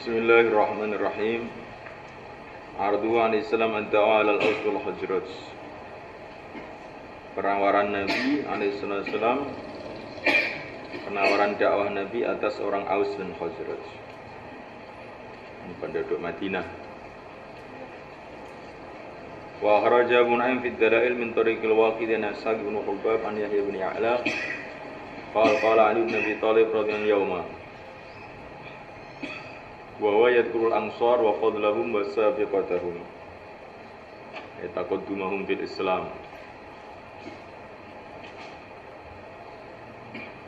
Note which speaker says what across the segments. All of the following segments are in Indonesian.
Speaker 1: Bismillahirrahmanirrahim. Ardu'an Islam ad-da'a al-aus wal hujrat. Penawaran Nabi alaihissalam, penawaran dakwah Nabi atas orang Aus dan Khazraj, penduduk Madinah. Wa kharaja Mun'im fi ad-dalail min tariqil Waqid an Sa'd bin Hubab an Yahya bin Ya'la qala Ali bin Abi Thalib radhiyallahu yawma wa huwa yadhkurul ansar wa fadlahum wa sabiqatahum yataqaddumuhum bil Islam.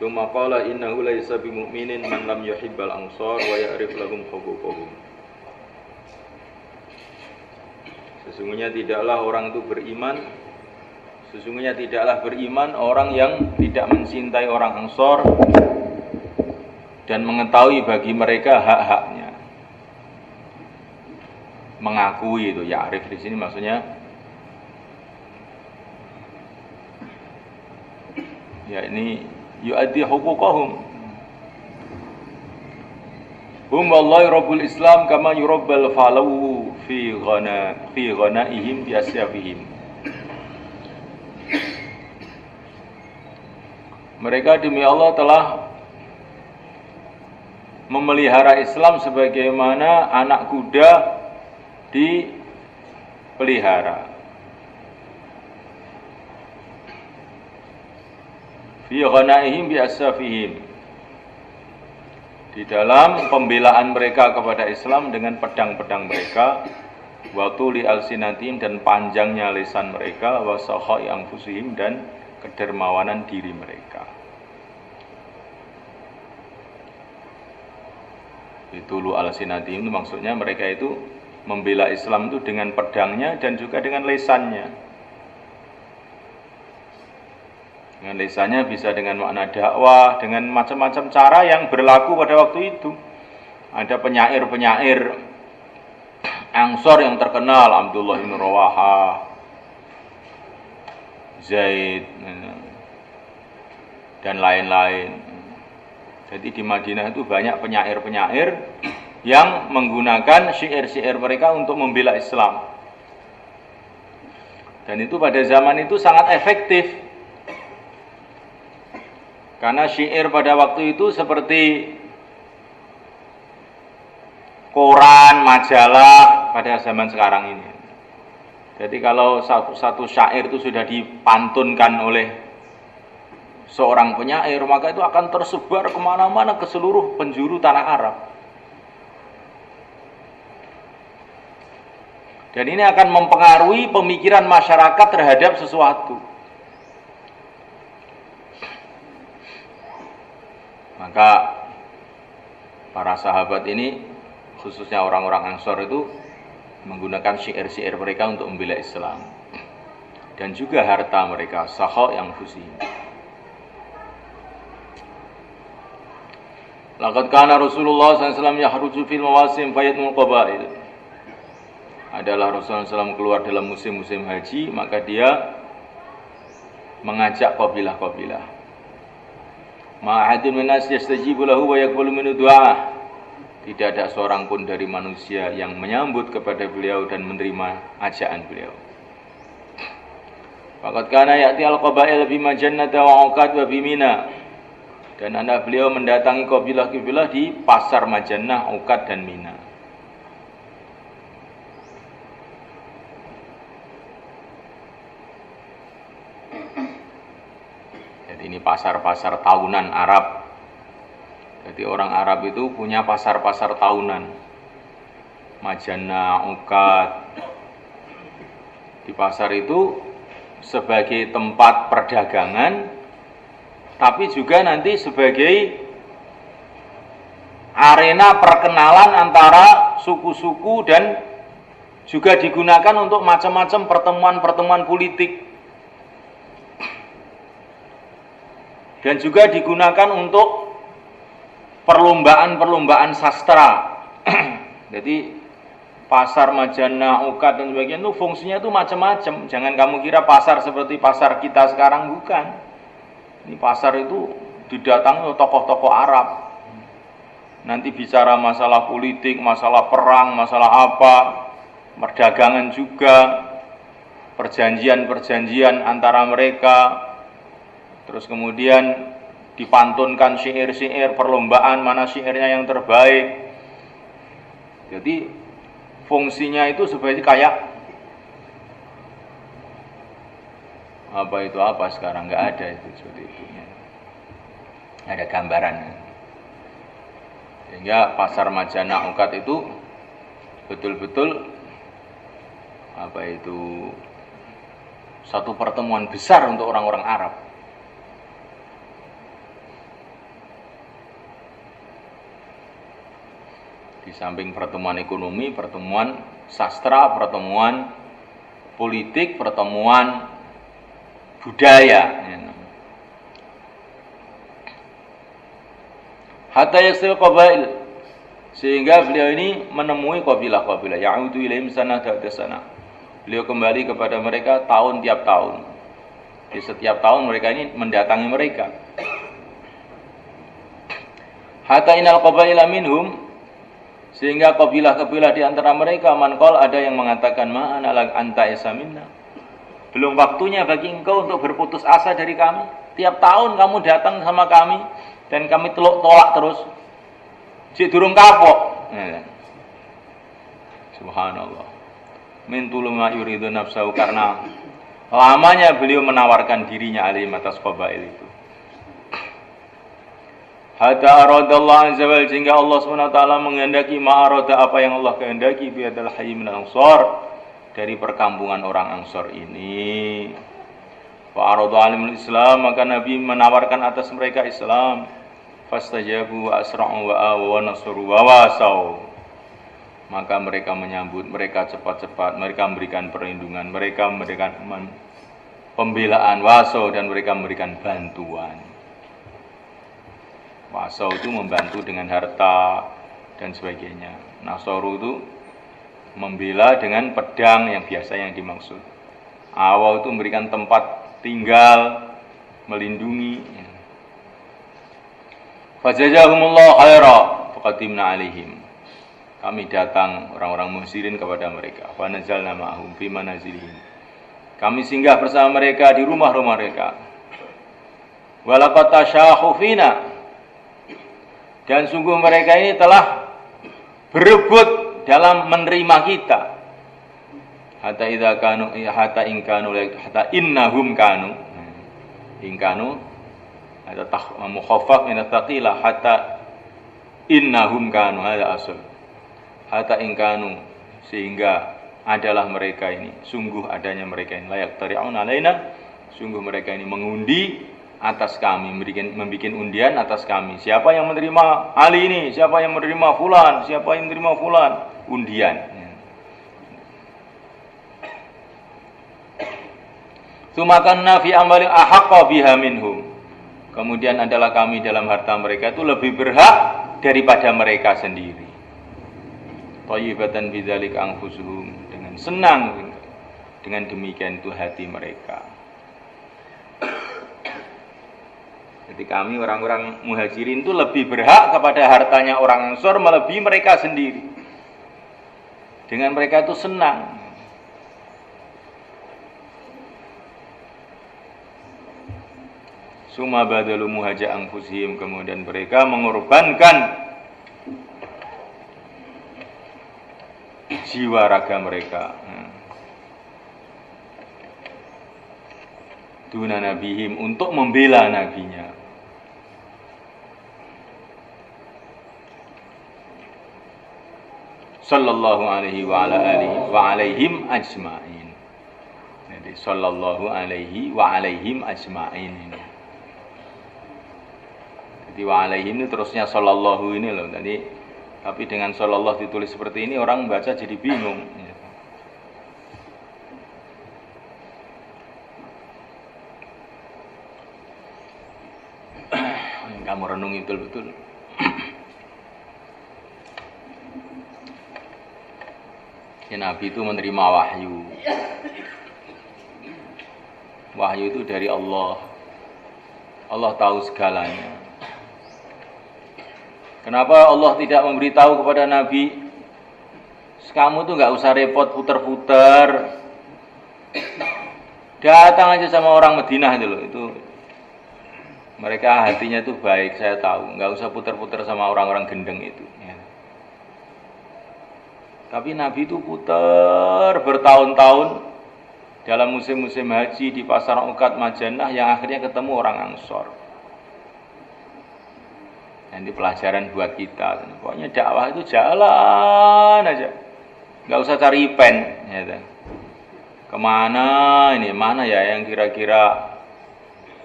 Speaker 1: Tsumma qala innahu laysa bimu'minin man lam yuhibbal ansar wa ya'rif lahum huquqahum. Sesungguhnya tidaklah orang orang yang tidak mencintai orang Ansor dan mengetahui bagi mereka hak-haknya. Mengakui itu, ya'rif di sini maksudnya ya ini yu'addi huquqahum. Hum wallahi rabbul Islam kama yurabbal falau fi ghanaihim bi asyafihim. Mereka demi Allah telah memelihara Islam sebagaimana anak kuda dipelihara. Fi ghanaihim bi asyafihim. Di dalam pembelaan mereka kepada Islam dengan pedang-pedang mereka, wa tuli alsinatim dan panjangnya lisan mereka, wa sakhai anfusihim dan kedermawanan diri mereka. Itulu alsinatim itu maksudnya mereka itu membela Islam itu dengan pedangnya dan juga dengan lisannya. Dengan lisannya bisa dengan makna dakwah, dengan macam-macam cara yang berlaku pada waktu itu. Ada penyair-penyair Ansor yang terkenal, Abdullah bin Rawaha, Zaid, dan lain-lain. Jadi di Madinah itu banyak penyair-penyair yang menggunakan syair-syair mereka untuk membela Islam. Dan itu pada zaman itu sangat efektif. Karena syair pada waktu itu seperti koran, majalah pada zaman sekarang ini. Jadi kalau satu syair itu sudah dipantunkan oleh seorang penyair, maka itu akan tersebar kemana-mana ke seluruh penjuru tanah Arab. Dan ini akan mempengaruhi pemikiran masyarakat terhadap sesuatu. Maka para sahabat ini, khususnya orang-orang Ansor itu menggunakan syair-syair mereka untuk membela Islam. Dan juga harta mereka, sakha yang fusi. Laqad kana Rasulullah SAW yahruju fil mawasim fayatmul qabail. Adalah Rasulullah SAW keluar dalam musim-musim haji, maka dia mengajak kabilah-kabilah. Ma'ahadun minas yastajibu lahu wa yaqbalu minhu du'a. Tidak ada seorang pun dari manusia yang menyambut kepada beliau dan menerima ajakan beliau. Faqad kana ya'ti al-qabail fi majannata wa 'uqad wa bi Mina. Dan anak beliau mendatangi kabilah-kabilah di pasar Majannah, Uqad dan Mina. Ini pasar-pasar tahunan Arab. Jadi orang Arab itu punya pasar-pasar tahunan. Majannah, Uqad. Di pasar itu sebagai tempat perdagangan, tapi juga nanti sebagai arena perkenalan antara suku-suku dan juga digunakan untuk macam-macam pertemuan-pertemuan politik. Dan juga digunakan untuk perlombaan-perlombaan sastra. Jadi pasar Majannah, Uqad dan sebagainya itu fungsinya itu macam-macam. Jangan kamu kira pasar seperti pasar kita sekarang, bukan. Ini pasar itu didatangi oleh tokoh-tokoh Arab. nanti bicara masalah politik, masalah perang, masalah apa, perdagangan juga, perjanjian-perjanjian antara mereka, terus kemudian dipantunkan syair-syair, perlombaan mana syairnya yang terbaik. Jadi fungsinya itu sebenarnya kayak apa itu apa sekarang, nggak ada itu seperti itu. Ada gambaran. Sehingga pasar Majana Ukat itu betul-betul apa itu satu pertemuan besar untuk orang-orang Arab. Di samping pertemuan ekonomi, pertemuan sastra, pertemuan politik, pertemuan budaya. Hatta yasil qabail, sehingga beliau ini menemui kabilah-kabilah. Ya'udu ilaihim sana ba'da sana. Beliau kembali kepada mereka tahun tiap tahun. Di setiap tahun mereka ini mendatangi mereka. Hatta inal qabaila minhum, sehingga kabilah-kabilah di antara mereka manqal, ada yang mengatakan ma'ana lag anta isa minna. Belum waktunya bagi engkau untuk berputus asa dari kami. Tiap tahun kamu datang sama kami dan kami tolak terus. Cik durung kapok. Subhanallah. Min tuluma yuridu nafsahu, karena lamanya beliau menawarkan dirinya alaihim atas qabail itu. Hatta aradallahu azza wajalla, sehingga Allah SWT menghendaki ma'arada, apa yang Allah kehendaki, biadal hayy min ansar, dari perkampungan orang Ansor ini. Wa aradu alimul Islam, maka Nabi menawarkan atas mereka Islam. Fastajabu wa asra'u wa awa nasru wa wasau, maka mereka menyambut, mereka cepat-cepat, mereka memberikan perlindungan, mereka memberikan pembelaan, wasau, dan mereka memberikan bantuan. Wasau itu membantu dengan harta dan sebagainya. Nasoru itu membela dengan pedang yang biasa yang dimaksud. Awa itu memberikan tempat tinggal, melindungi. Fajazahumullah khaira faqadimna alaihim, kami datang orang-orang muhsirin kepada mereka. Fa nazalna ma'hum fi manazilihim, kami singgah bersama mereka di rumah-rumah mereka. Walaqad tashahu fina, dan sungguh mereka ini telah berebut dalam menerima kita. Hatta idza kanu hatta in kanu hatta innahum kanu in kanu ada mukhaffaf min ats-tsaqila, hatta innahum kanu, hada asal. Hatta in kanu, sehingga adalah mereka ini, sungguh adanya mereka ini, layak tari'un alaina, sungguh mereka ini mengundi atas kami, membikin undian atas kami. Siapa yang menerima Ali ini, siapa yang menerima fulan, siapa yang menerima fulan, undian. Sumakanna fi amwalin ahaqqa biha minhum, kemudian adalah kami dalam harta mereka itu lebih berhak daripada mereka sendiri. Thayyibatan bidzalika anfusuhum, dengan senang dengan demikian itu hati mereka. Jadi kami orang-orang muhajirin itu lebih berhak kepada hartanya orang Ansor melebihi mereka sendiri. Dengan mereka itu senang. Suma badalu muhaja anfusihim, kemudian mereka mengorbankan jiwa raga mereka. Duna nabihim, untuk membela nabinya. Sallallahu alaihi wa ala alihi wa alaihim ajma'in. Jadi sallallahu alaihi wa alaihim ajma'in. Jadi wa alaihim ini terusnya sallallahu ini loh. Jadi tapi dengan sallallahu ditulis seperti ini orang baca jadi bingung. Kamu renungi betul-betul. Ya, Nabi itu menerima wahyu. Wahyu itu dari Allah. Allah tahu segalanya. Kenapa Allah tidak memberitahu kepada Nabi, kamu tuh nggak usah repot puter-puter, datang aja sama orang Madinah itu mereka hatinya itu baik, saya tahu, nggak usah puter-puter sama orang-orang gendeng itu. Ya. Tapi Nabi itu puter bertahun-tahun dalam musim-musim haji di pasar Uqad Majanah yang akhirnya ketemu orang Ansor. Nanti pelajaran buat kita. Pokoknya dakwah itu jalan aja, nggak usah cari pen. Ya. Kemana ini? Mana ya yang kira-kira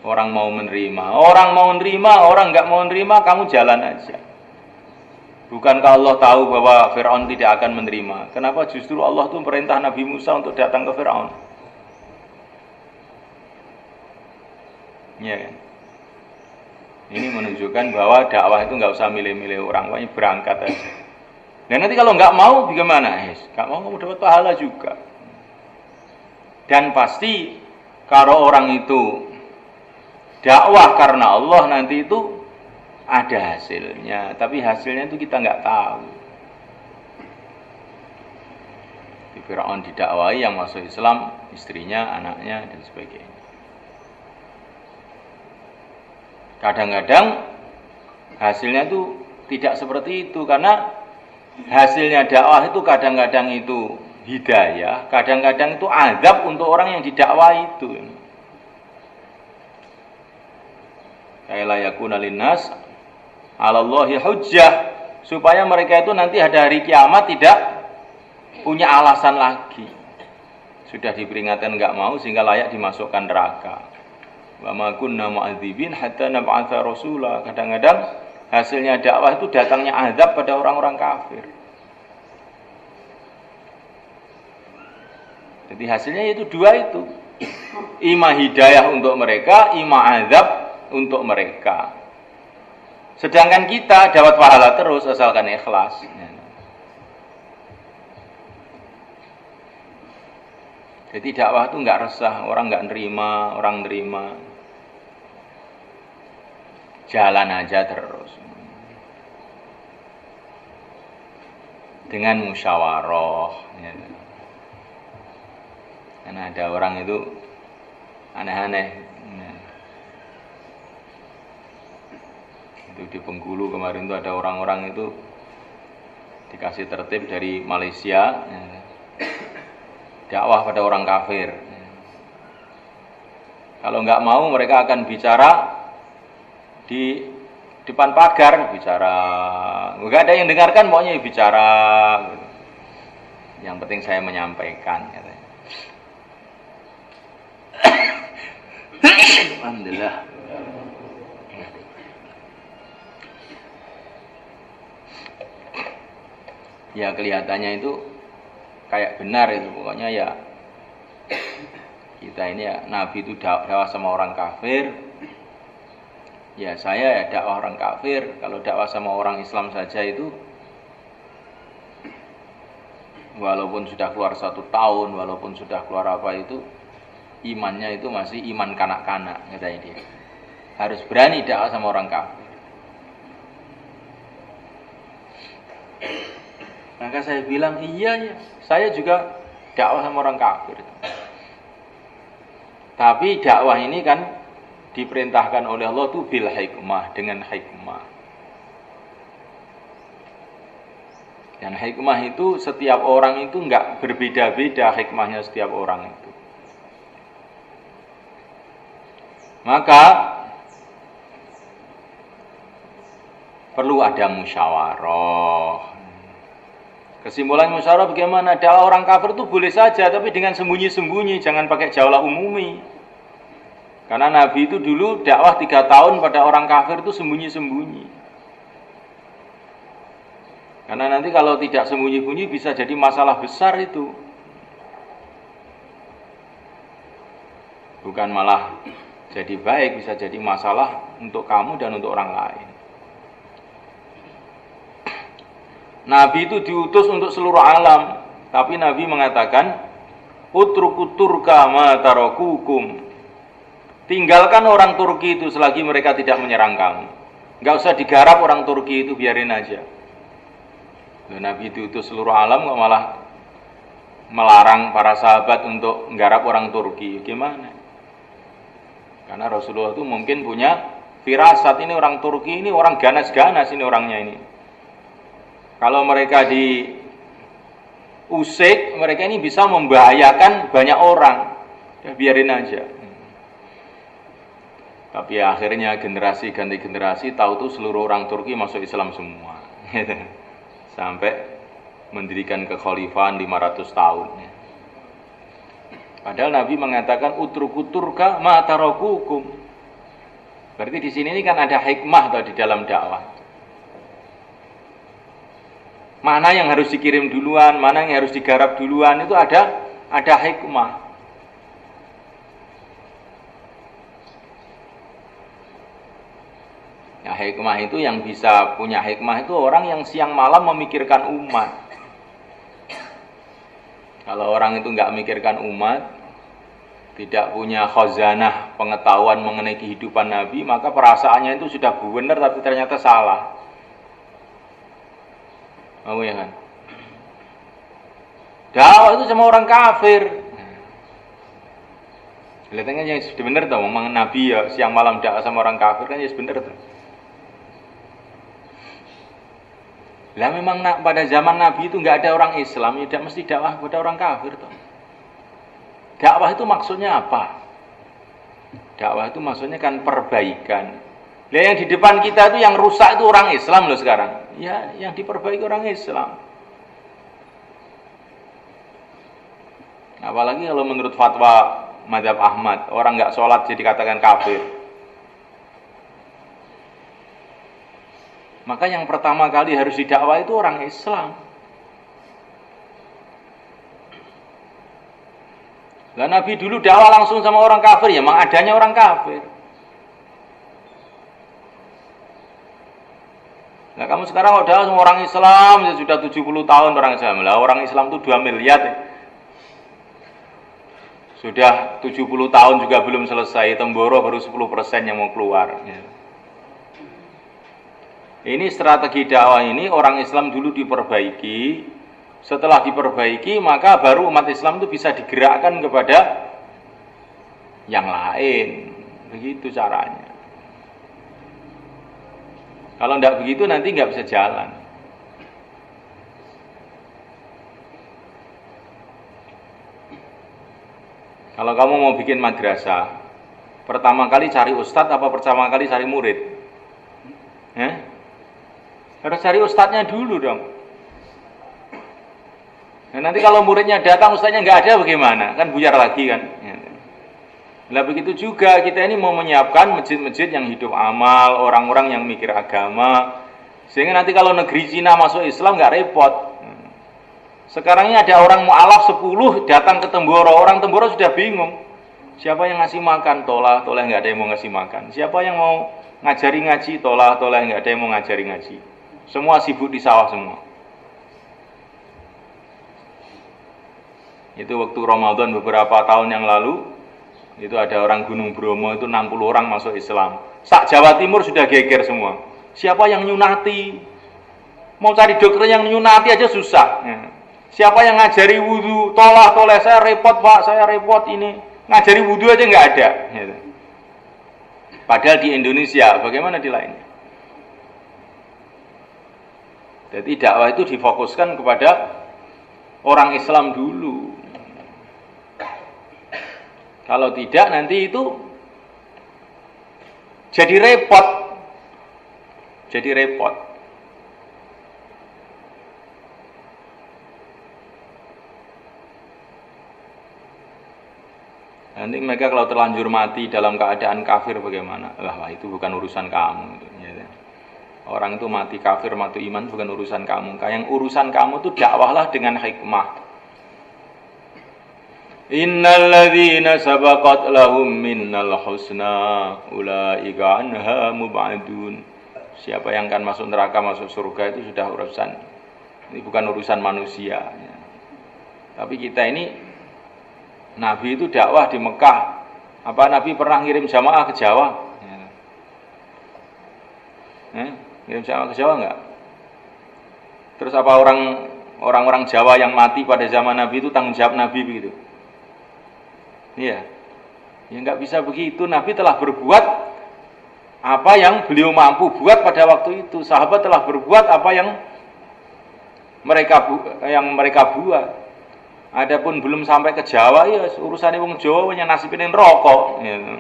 Speaker 1: orang mau menerima? Orang mau menerima, orang nggak mau menerima, kamu jalan aja. Bukankah Allah tahu bahwa Fir'aun tidak akan menerima? Kenapa justru Allah tuh perintah Nabi Musa untuk datang ke Fir'aun? Ya kan? Ini menunjukkan bahwa dakwah itu nggak usah milih-milih orang, pokoknya berangkat aja. Dan nanti kalau nggak mau, bagaimana? Nggak mau, kamu dapat pahala juga. Dan pasti kalau orang itu dakwah karena Allah, nanti itu ada hasilnya. Tapi hasilnya itu kita nggak tahu. Di Fir'aun didakwai, yang masuk Islam istrinya, anaknya, dan sebagainya. Kadang-kadang hasilnya itu tidak seperti itu, karena hasilnya dakwah itu kadang-kadang itu hidayah, kadang-kadang itu azab untuk orang yang didakwah itu. Kaila yakuna linnas 'alallahi hujjah, supaya mereka itu nanti ada hari kiamat tidak punya alasan lagi. Sudah diperingatkan enggak mau sehingga layak dimasukkan neraka. Wa ma kunna mu'adzibin hatta nab'atsa rasula. Kadang-kadang hasilnya dakwah itu datangnya azab pada orang-orang kafir. Jadi hasilnya itu dua itu. Ima hidayah untuk mereka, ima azab untuk mereka. Sedangkan kita dapat pahala terus asalkan ikhlas. Jadi dakwah itu enggak resah, orang enggak nerima, orang nerima. Jalan aja terus. Dengan musyawarah. Ya. Karena ada orang itu aneh-aneh. Ya. Itu di Bengkulu kemarin itu ada orang-orang itu dikasih tertib dari Malaysia. Ya. Dakwah pada orang kafir. Kalau nggak mau, mereka akan bicara di depan pagar, bicara. Nggak ada yang dengarkan, pokoknya bicara. Yang penting saya menyampaikan. Katanya. Alhamdulillah. Ya kelihatannya itu kayak benar itu, pokoknya ya kita ini ya, Nabi itu dakwah sama orang kafir, ya saya ya dakwah orang kafir. Kalau dakwah sama orang Islam saja itu walaupun sudah keluar 1 tahun, walaupun sudah keluar apa itu, imannya itu masih iman kanak-kanak, katanya dia. Harus berani dakwah sama orang kafir. Maka saya bilang, iya ya, saya juga dakwah sama orang kafir. Tapi dakwah ini kan diperintahkan oleh Allah itu bil hikmah, dengan hikmah. Dan hikmah itu setiap orang itu enggak berbeda-beda hikmahnya setiap orang itu. Maka perlu ada musyawarah. Kesimpulan musyawarah bagaimana? Dakwah orang kafir itu boleh saja, tapi dengan sembunyi-sembunyi, jangan pakai jaulah umumi. Karena Nabi itu dulu dakwah 3 tahun pada orang kafir itu sembunyi-sembunyi. Karena nanti kalau tidak sembunyi-sembunyi bisa jadi masalah besar itu. Bukan malah jadi baik, bisa jadi masalah untuk kamu dan untuk orang lain. Nabi itu diutus untuk seluruh alam, tapi Nabi mengatakan, utrukutur kama tarokukum. Tinggalkan orang Turki itu selagi mereka tidak menyerang kamu. Nggak usah digarap orang Turki itu, biarin aja. Nabi itu seluruh alam kok malah melarang para sahabat untuk menggarap orang Turki. Gimana? Karena Rasulullah itu mungkin punya firasat, ini orang Turki ini orang ganas-ganas ini orangnya ini. Kalau mereka diusik, mereka ini bisa membahayakan banyak orang. Ya biarin aja. Tapi akhirnya generasi ganti generasi tahu tuh seluruh orang Turki masuk Islam semua. Sampai mendirikan kekhalifahan 500 tahun. Padahal Nabi mengatakan utrukuturka ma tarakukum. Berarti di sini ini kan ada hikmah di dalam dakwah. Mana yang harus dikirim duluan, mana yang harus digarap duluan, itu ada hikmah. Ya, hikmah itu yang bisa punya hikmah itu orang yang siang malam memikirkan umat. Kalau orang itu nggak memikirkan umat, tidak punya khazanah pengetahuan mengenai kehidupan Nabi, maka perasaannya itu sudah benar tapi ternyata salah. Mau ya kan? Dakwah itu sama orang kafir. Kelihatannya yang benar tuh, ngomong Nabi ya siang malam dakwah sama orang kafir kan ya benar tuh. Lah memang pada zaman Nabi itu nggak ada orang Islam, ya tidak mesti dakwah kepada orang kafir tuh. Dakwah itu maksudnya apa? Dakwah itu maksudnya kan perbaikan. Nah, yang di depan kita itu yang rusak itu orang Islam loh sekarang. Ya, yang diperbaiki orang Islam. Apalagi kalau menurut fatwa Madzhab Ahmad, orang nggak sholat jadi dikatakan kafir. Maka yang pertama kali harus didakwah itu orang Islam. Lah Nabi dulu dakwah langsung sama orang kafir, ya memang adanya orang kafir. Nah kamu sekarang kok dakwah sama orang Islam, ya sudah 70 tahun orang Islam. Lah orang Islam itu 2 miliar ya. Sudah 70 tahun juga belum selesai, Temboro baru 10% yang mau keluar. Ya. Ini strategi dakwah ini orang Islam dulu diperbaiki. Setelah diperbaiki maka baru umat Islam itu bisa digerakkan kepada yang lain. Begitu caranya. Kalau tidak begitu nanti nggak bisa jalan. Kalau kamu mau bikin madrasah, pertama kali cari ustadz apa pertama kali cari murid? Harus cari ustadznya dulu dong. Nah, nanti kalau muridnya datang, ustaznya nggak ada bagaimana? Kan buyar lagi kan? Nah begitu juga kita ini mau menyiapkan masjid-masjid yang hidup amal, orang-orang yang mikir agama, sehingga nanti kalau negeri Cina masuk Islam nggak repot. Sekarang ini ada orang mu'alaf 10 datang ke Temboro, orang Temboro sudah bingung. Siapa yang ngasih makan? Toleh nggak ada yang mau ngasih makan. Siapa yang mau ngajari ngaji? Toleh nggak ada yang mau ngajari ngaji. Semua sibuk di sawah semua. Itu waktu Ramadan beberapa tahun yang lalu, itu ada orang Gunung Bromo itu 60 orang masuk Islam. Sak Jawa Timur sudah geger semua. Siapa yang nyunati? Mau cari dokter yang nyunati aja susah. Siapa yang ngajari wudhu? Toleh, saya repot pak, saya repot ini. Ngajari wudhu aja nggak ada. Padahal di Indonesia, bagaimana di lainnya? Jadi dakwah itu difokuskan kepada orang Islam dulu. Kalau tidak nanti itu jadi repot. Nanti mereka kalau terlanjur mati dalam keadaan kafir bagaimana? Wah itu bukan urusan kamu. Orang itu mati kafir, mati iman bukan urusan kamu. Yang urusan kamu itu dakwahlah dengan hikmah. Innal ladzina sabaqat lahum minnal husna ulaika anha mub'adun. Siapa yang akan masuk neraka, masuk surga itu sudah urusan. Ini bukan urusan manusia. Tapi kita ini Nabi itu dakwah di Mekah. Apa Nabi pernah ngirim jamaah ke Jawa? Ngirim jamaah ke Jawa enggak? Terus apa orang-orang Jawa yang mati pada zaman Nabi itu tanggung jawab Nabi begitu? Iya. Ya enggak bisa begitu. Nabi telah berbuat apa yang beliau mampu buat pada waktu itu. Sahabat telah berbuat apa yang mereka buat. Adapun belum sampai ke Jawa, ya urusannya wong Jawa yang nasibin rokok. Gitu.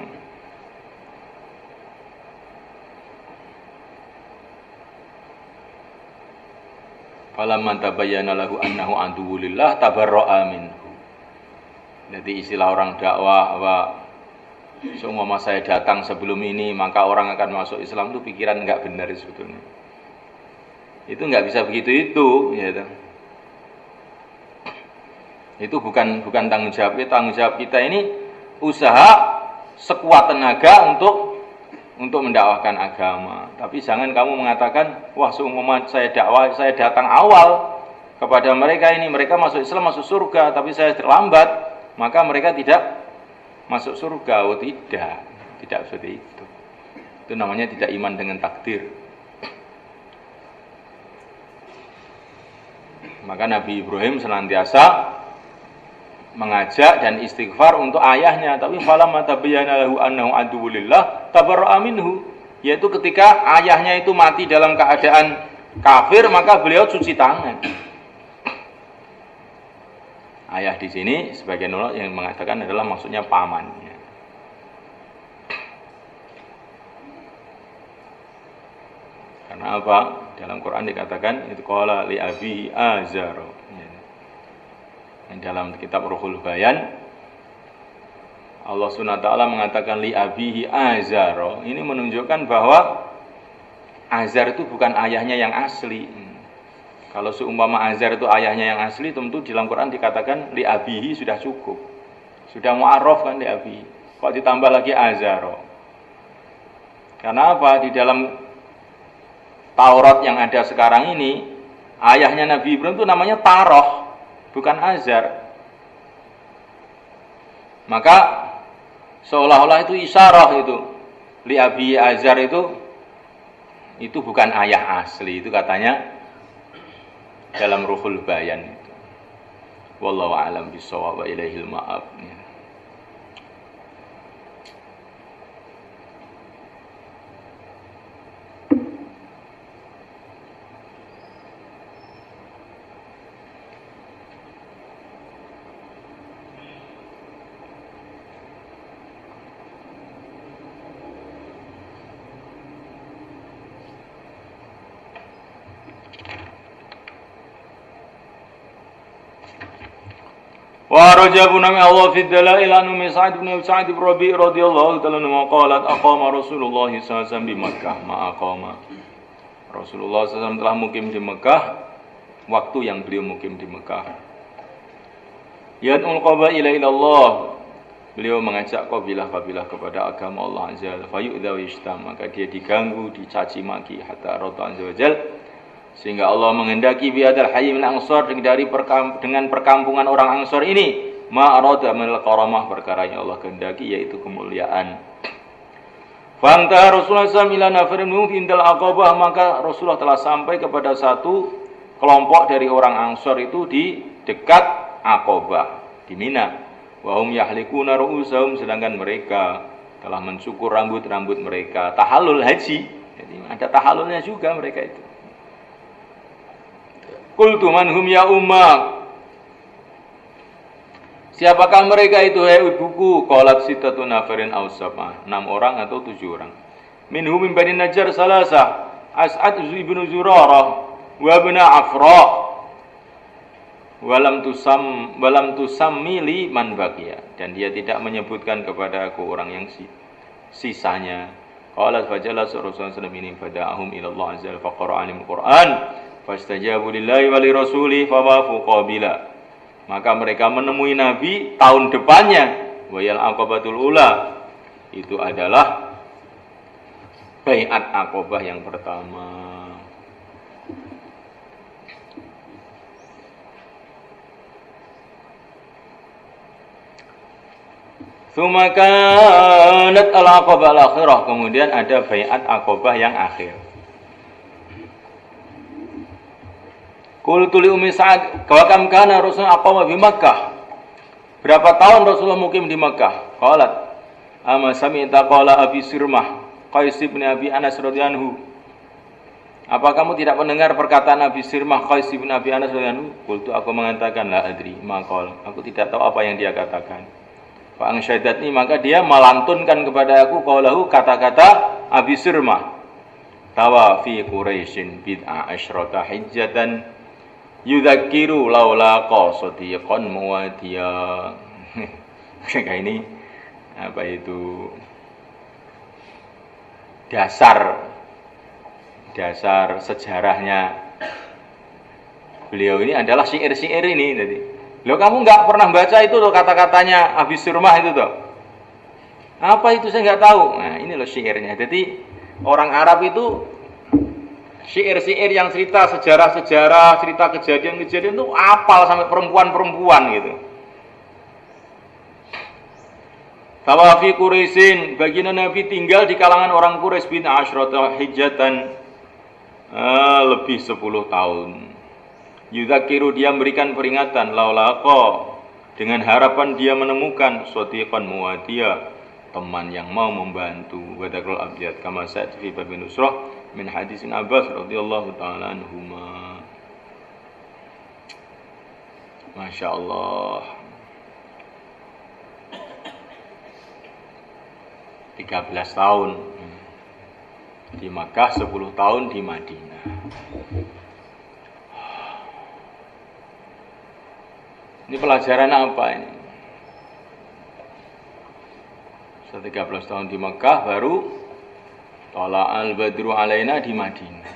Speaker 1: Falamman tabayyana lahu annahu aduwwulillah tabarra'a minhu. Jadi istilah orang dakwah seumpama saya datang sebelum ini maka orang akan masuk Islam itu pikiran enggak benar sebetulnya. Itu enggak bisa begitu gitu. Itu bukan tanggung jawab kita. Tanggung jawab kita ini usaha sekuat tenaga untuk mendakwahkan agama. Tapi jangan kamu mengatakan, wah seumpama saya datang awal kepada mereka ini, mereka masuk Islam, masuk surga, tapi saya terlambat, maka mereka tidak masuk surga. Oh tidak seperti itu. Itu namanya tidak iman dengan takdir. Maka Nabi Ibrahim senantiasa mengajak dan istighfar untuk ayahnya, tapi falamma tabayyana lahu annahu aduwwulillah tabarra'a minhu, yaitu ketika ayahnya itu mati dalam keadaan kafir maka beliau cuci tangan. Ayah di sini sebagian ulama yang mengatakan adalah maksudnya pamannya. Karena apa? Dalam Quran dikatakan itu qala li abi azar. Dalam kitab Ruhul Bayan Allah SWT mengatakan li abihi azar. Ini menunjukkan bahwa Azar itu bukan ayahnya yang asli. Kalau seumpama Azar itu ayahnya yang asli, tentu di dalam Quran dikatakan li abihi sudah cukup. Sudah mu'arraf kan li abihi. Kok ditambah lagi Azar? Karena apa? Di dalam Taurat yang ada sekarang ini, ayahnya Nabi Ibrahim itu namanya Taroh, bukan Azar. Maka seolah-olah itu isyarah itu. Li abi Azar itu bukan ayah asli, itu katanya dalam Ruhul Bayan itu. Wallahu a'lam bishawab wa ilaihil ma'ab. Wa rajabu nami Allah fi dalail anu Sa'id bin Rabi' radhiyallahu ta'ala anhu qalat aqama Rasulullah sallallahu alaihi wasallam di Makkah ma'aqama. Rasulullah SAW telah mukim di Mekah waktu yang beliau mukim di Mekah. Yad'ul qabaila ila Allah. Beliau mengajak kabilah-kabilah kepada agama Allah azza wa jalla. Fayu'dha wa yashtam, maka dia diganggu, dicaci maki hatta rata azza wa jalla. Sehingga Allah menghendaki biadal hayy min ansar dengan perkampungan orang Ansar ini ma arada min al-karamah, perkara yang Allah kehendaki yaitu kemuliaan. Fanta Rasulullah SAW ila nafarin minhum indal aqabah, maka Rasulullah telah sampai kepada satu kelompok dari orang Ansar itu di dekat Aqabah di Mina. Wa hum yahlikuna ru'usahum, sedangkan mereka telah mencukur rambut-rambut mereka, tahallul haji. Jadi ada tahallulnya juga mereka itu. Qultu man hum ya ummah, siapakah mereka itu hai ibuku? Qalat sittatu nafarin aw sab'ah, 6 orang atau 7 orang. Minhum min Bani Najjar salasa, As'ad ibn Zurarah wa ibn Afra, walam tusammi li man baqiya, dan dia tidak menyebutkan kepada aku orang yang sisanya. Qalat fajala Rasulullah sallallahu alaihi wasallam fada'ahum ila Allah azza wa faqara alim Quran fastajabu lillahi wa li rasuli fawafu qabila. Maka mereka menemui Nabi tahun depannya, wayal aqabatul ula, itu adalah bai'at Aqabah yang pertama. Tsumma kanat al-aqabah al-akhirah, kemudian ada bai'at Aqabah yang akhir. Qultu li Ummi Sa'ad, "Wa kam kana Rasulullah aqama bi Makkah?" Berapa tahun Rasulullah mukim di Makkah? Qalat, "Ama sami'ta qala Abi Sirmah, Qais bin Abi Anas radhiyallahu anhu." Apa kamu tidak mendengar perkataan Abi Sirmah Qais bin Abi Anas radhiyallahu anhu? Qultu, aku mengatakan, la adri, maqal. Aku tidak tahu apa yang dia katakan. Fa ansyadatni, maka dia melantunkan kepada aku qaulahu, kata-kata Abi Sirmah. Tawa fi Quraisyin bid'a asyrata hijjatan yudzakiru laula qasadiqan muwatiya. Kayak ini apa itu dasar sejarahnya beliau ini adalah syair-syair ini. Jadi, lo kamu nggak pernah baca itu loh kata-katanya Abi Sirmah itu toh? Apa itu saya nggak tahu. Nah ini loh syairnya. Jadi orang Arab itu syair-syair yang cerita sejarah-sejarah, cerita kejadian-kejadian itu apal sampai perempuan-perempuan gitu. Tawafi Quraisyin, baginda Nabi tinggal di kalangan orang Quraisy bin asyrata hijjatan, lebih 10 tahun. Yudzakiru, dia memberikan peringatan, laulaqa, dengan harapan dia menemukan shadiqan muwatiya, teman yang mau membantu. Wadakrul abyad kama sa'at fi bab nusrah min hadisin Abbas radhiyallahu taala anhuma. Masya Allah. 13 tahun di Makkah, 10 tahun di Madinah. Ini pelajaran apa ini? 13 tahun di Makkah, baru Tala'al Badru alaina di Madinah.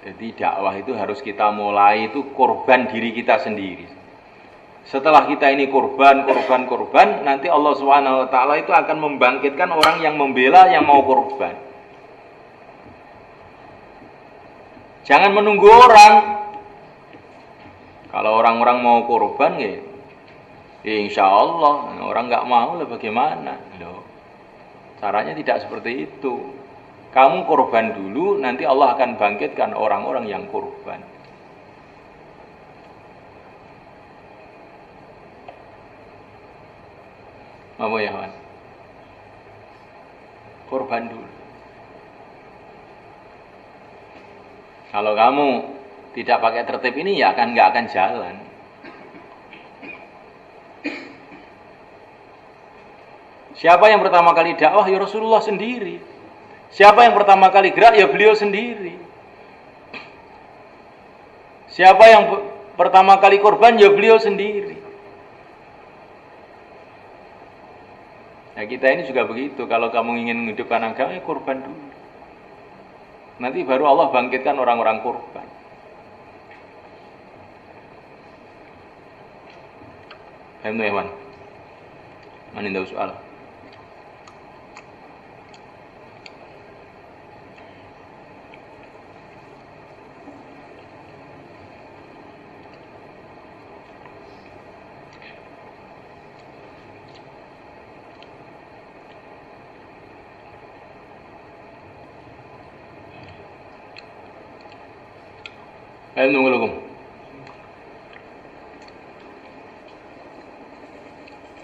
Speaker 1: Jadi dakwah itu harus kita mulai itu korban diri kita sendiri. Setelah kita ini korban, nanti Allah Subhanahu wa taala itu akan membangkitkan orang yang membela, yang mau korban. Jangan menunggu orang. Kalau orang-orang mau korban ya insya Allah. Orang nggak mau lah bagaimana? Loh, caranya tidak seperti itu. Kamu korban dulu, nanti Allah akan bangkitkan orang-orang yang korban. Apa ya, Wan? Korban dulu. Kalau kamu tidak pakai tertib ini ya nggak akan jalan. Siapa yang pertama kali dakwah? Ya Rasulullah sendiri. Siapa yang pertama kali gerak? Ya beliau sendiri. Siapa yang pertama kali korban? Ya beliau sendiri. Nah kita ini juga begitu. Kalau kamu ingin menghidupkan agama, ya korban dulu. Nanti baru Allah bangkitkan orang-orang korban. Paham tuh, Ewan? Mana yang tahu soal?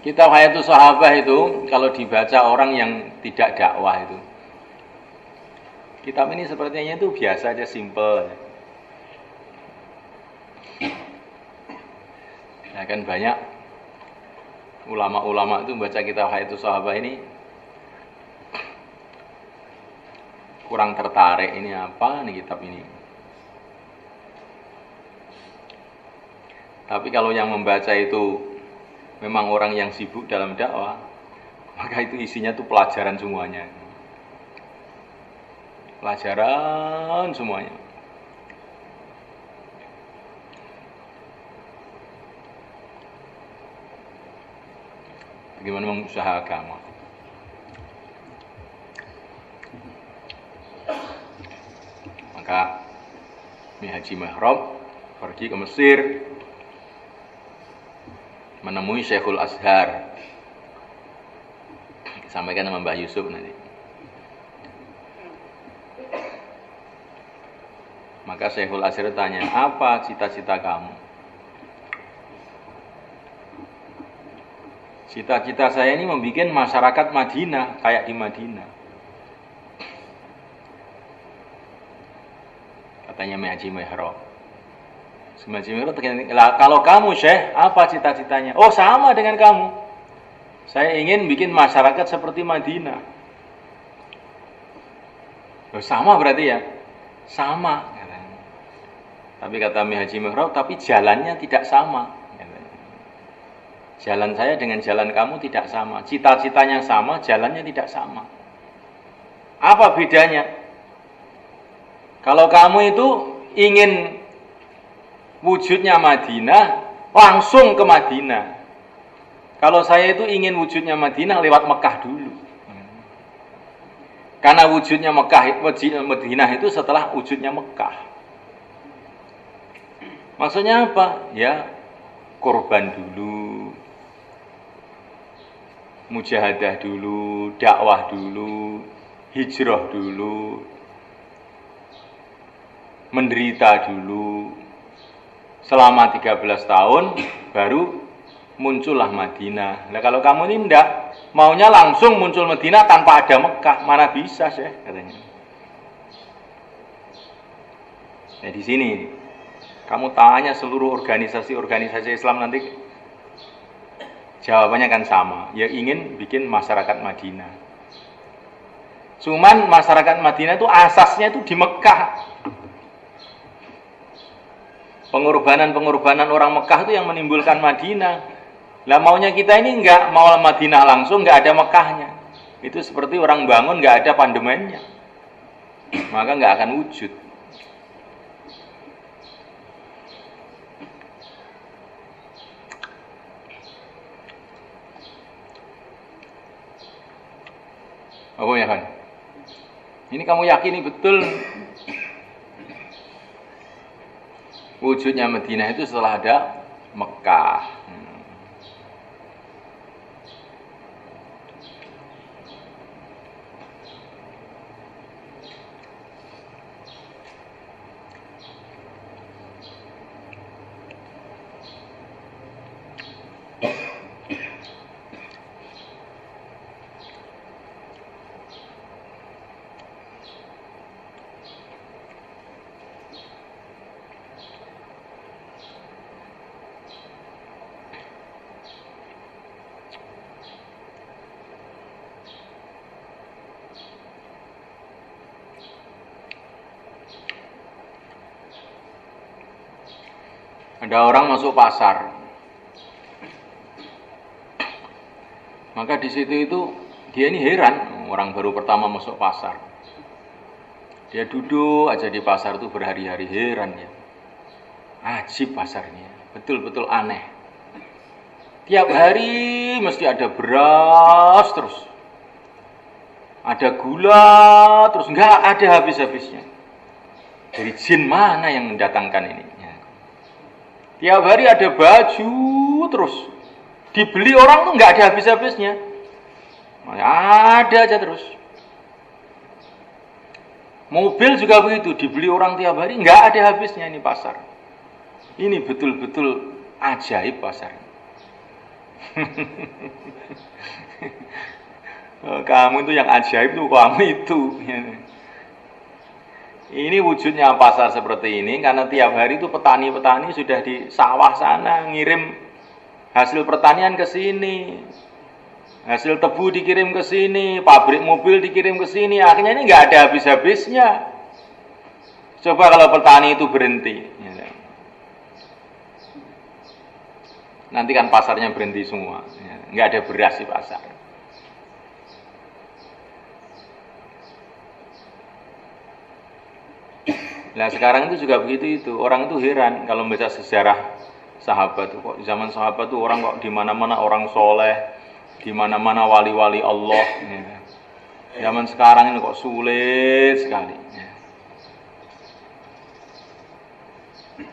Speaker 1: Kitab Hayatus Sahabah itu kalau dibaca orang yang tidak dakwah itu, kitab ini sepertinya itu biasa aja, simple. Ya kan banyak ulama-ulama itu baca kitab Hayatus Sahabah ini kurang tertarik, ini apa nih kitab ini. Tapi kalau yang membaca itu memang orang yang sibuk dalam dakwah, maka itu isinya tuh pelajaran semuanya. Pelajaran semuanya. Bagaimana mengusaha agama. Maka Haji Mahram pergi ke Mesir, menemui Syekhul Azhar. Sampaikan sama Mbah Yusuf nanti. Maka Syekhul Azhar tanya, apa cita-cita kamu? Cita-cita saya ini membuat masyarakat Madinah kayak di Madinah. Katanya Haji Mihrab. Haji Mihrab, kalau kamu Syekh, apa cita-citanya? Oh, sama dengan kamu. Saya ingin bikin masyarakat seperti Madinah. Oh, sama berarti ya? Sama. Tapi kata Haji Mihrab, tapi jalannya tidak sama. Jalan saya dengan jalan kamu tidak sama. Cita-citanya sama, jalannya tidak sama. Apa bedanya? Kalau kamu itu ingin wujudnya Madinah, langsung ke Madinah. Kalau saya itu ingin wujudnya Madinah lewat Mekah dulu. Karena wujudnya Madinah itu setelah wujudnya Mekah. Maksudnya apa? Ya, korban dulu, mujahadah dulu, dakwah dulu, hijrah dulu, menderita dulu. Selama 13 tahun baru muncullah Madinah. Nah, kalau kamu ini enggak, maunya langsung muncul Madinah tanpa ada Mekah, mana bisa sih katanya. Nah, di sini kamu tanya seluruh organisasi Islam nanti jawabannya kan sama, ya ingin bikin masyarakat Madinah. Cuman masyarakat Madinah itu asasnya itu di Mekah. Pengorbanan orang Mekah itu yang menimbulkan Madinah. Lah maunya kita ini enggak mau Madinah langsung, enggak ada Mekahnya. Itu seperti orang bangun enggak ada pandemennya. Maka enggak akan wujud. Apa ya kan? Ini kamu yakini betul wujudnya Madinah itu setelah ada Mekah. Ada orang masuk pasar, maka di situ itu dia ini heran, orang baru pertama masuk pasar. Dia duduk aja di pasar itu berhari-hari, heran ya. Ajib pasarnya, betul-betul aneh. Tiap hari mesti ada beras terus, ada gula terus, nggak ada habis-habisnya. Dari jin mana yang mendatangkan ini? Tiap hari ada baju terus, dibeli orang tuh nggak ada habis-habisnya, ada aja terus. Mobil juga begitu, dibeli orang tiap hari nggak ada habisnya. Ini pasar, ini betul-betul ajaib pasar. Kamu itu yang ajaib tuh kamu itu. Ini wujudnya pasar seperti ini karena tiap hari itu petani-petani sudah di sawah sana ngirim hasil pertanian ke sini, hasil tebu dikirim ke sini, pabrik mobil dikirim ke sini, akhirnya ini nggak ada habis-habisnya. Coba kalau petani itu berhenti, nanti kan pasarnya berhenti semua, nggak ada beras di pasar. Nah sekarang itu juga begitu itu. Orang itu heran kalau membaca sejarah sahabat. Kok di zaman sahabat itu orang kok di mana-mana orang soleh, di mana-mana wali-wali Allah. Zaman sekarang ini kok sulit sekali.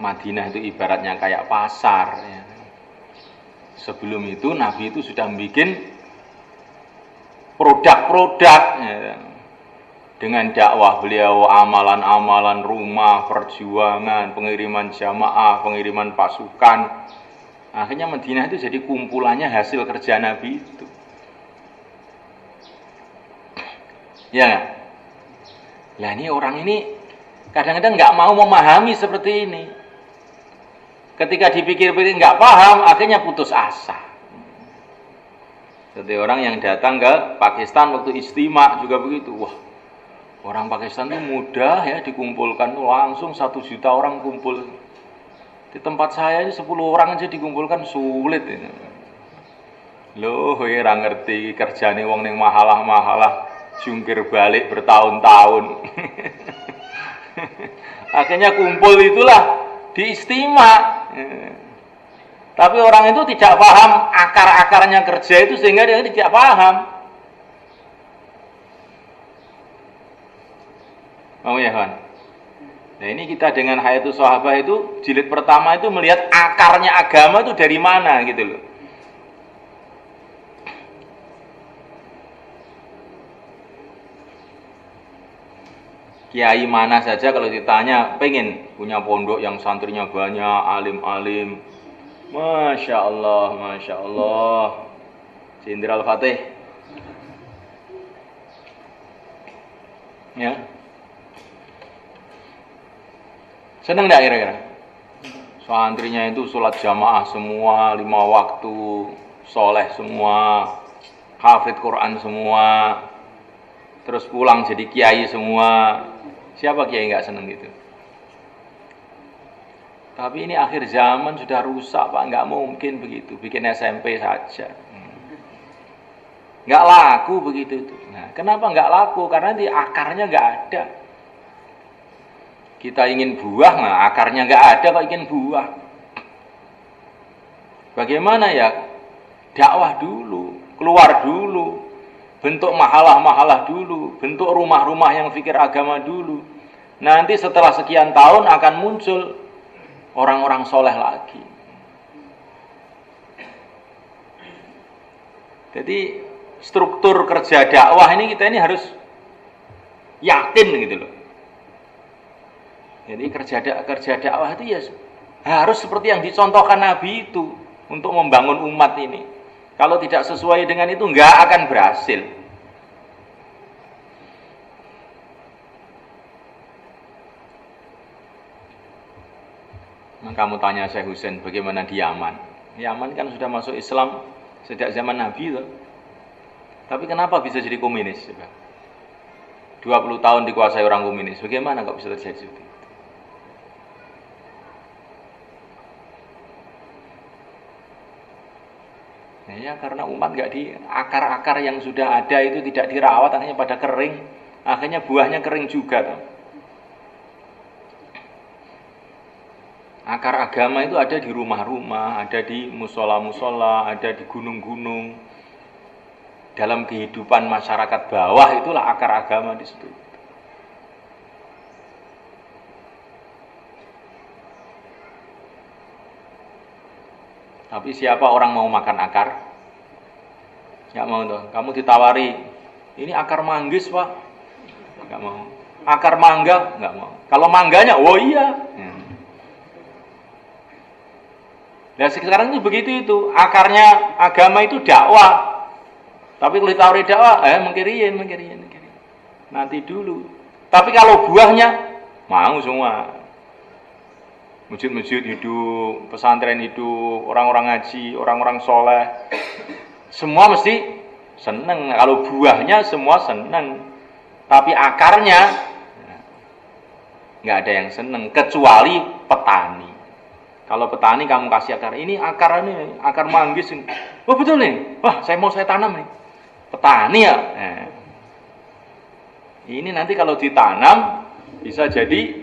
Speaker 1: Madinah itu ibaratnya kayak pasar. Sebelum itu Nabi itu sudah bikin produk-produk. dengan dakwah beliau, amalan-amalan rumah, perjuangan, pengiriman jamaah, pengiriman pasukan. Akhirnya Madinah itu jadi kumpulannya hasil kerja Nabi itu. Ya nggak? Lah ini orang ini kadang-kadang nggak mau memahami seperti ini. Ketika dipikir-pikir nggak paham, akhirnya putus asa. Seperti orang yang datang ke Pakistan waktu istimewa juga begitu. Wah, orang Pakistan itu mudah ya dikumpulkan, langsung 1 juta orang kumpul. Di tempat saya ini 10 orang aja dikumpulkan sulit ini. Loh, ora ngerti kerjane wong ning mahalah-mahalah jungkir balik bertahun-tahun. Akhirnya kumpul itulah di istimewa. Tapi orang itu tidak paham akar-akarnya kerja itu sehingga dia tidak paham. Mau ya kan? Nah ini kita dengan Hayatus Sahabah itu jilid pertama itu melihat akarnya agama itu dari mana gitu loh. Kiai mana saja kalau ditanya pengen punya pondok yang santrinya banyak, alim-alim. Masya Allah, Masya Allah. Jenderal Fatih. Ya. Seneng enggak kira-kira? Santrinya itu sholat jamaah semua, 5 waktu, soleh semua, hafid Quran semua, terus pulang jadi kiai semua. Siapa kiai nggak seneng gitu? Tapi ini akhir zaman sudah rusak Pak, nggak mungkin begitu. Bikin SMP saja, nggak laku begitu itu. Nah, kenapa nggak laku? Karena di akarnya nggak ada. Kita ingin buah, nah akarnya nggak ada kok ingin buah. Bagaimana ya? Dakwah dulu, keluar dulu, bentuk mahalah-mahalah dulu, bentuk rumah-rumah yang fikir agama dulu. Nanti setelah sekian tahun akan muncul orang-orang soleh lagi. Jadi struktur kerja dakwah ini kita ini harus yakin gitu loh. Jadi kerja dakwah itu ya harus seperti yang dicontohkan Nabi itu untuk membangun umat ini. Kalau tidak sesuai dengan itu nggak akan berhasil. Nah, kamu tanya Syekh Husain bagaimana di Yaman? Yaman kan sudah masuk Islam sejak zaman Nabi loh. Tapi kenapa bisa jadi komunis? 20 tahun dikuasai orang komunis. Bagaimana kok bisa terjadi itu? Nah, ya karena umat nggak di akar-akar yang sudah ada itu tidak dirawat, akhirnya pada kering, akhirnya buahnya kering juga. Tuh. Akar agama itu ada di rumah-rumah, ada di musola-musola, ada di gunung-gunung. Dalam kehidupan masyarakat bawah itulah akar agama di situ. Tapi siapa orang mau makan akar? Nggak mau tuh. Kamu ditawari, ini akar manggis Pak. Nggak mau. Akar mangga? Nggak mau. Kalau mangganya, oh iya. Nah sekarang itu begitu itu. Akarnya agama itu dakwah. Tapi kalau ditawari dakwah, mengkiriin. Nanti dulu. Tapi kalau buahnya, mau semua. Masjid-masjid hidup, pesantren hidup, orang-orang ngaji, orang-orang soleh, semua mesti seneng. Kalau buahnya semua seneng, tapi akarnya nggak ada yang seneng kecuali petani. Kalau petani kamu kasih akar, ini akar manggis, wah betul nih, wah saya tanam nih. Petani ya, ini nanti kalau ditanam bisa jadi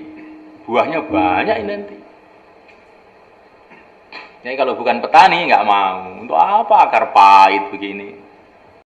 Speaker 1: buahnya banyak ini nanti. Jadi kalau bukan petani nggak mau. Untuk apa akar pahit begini?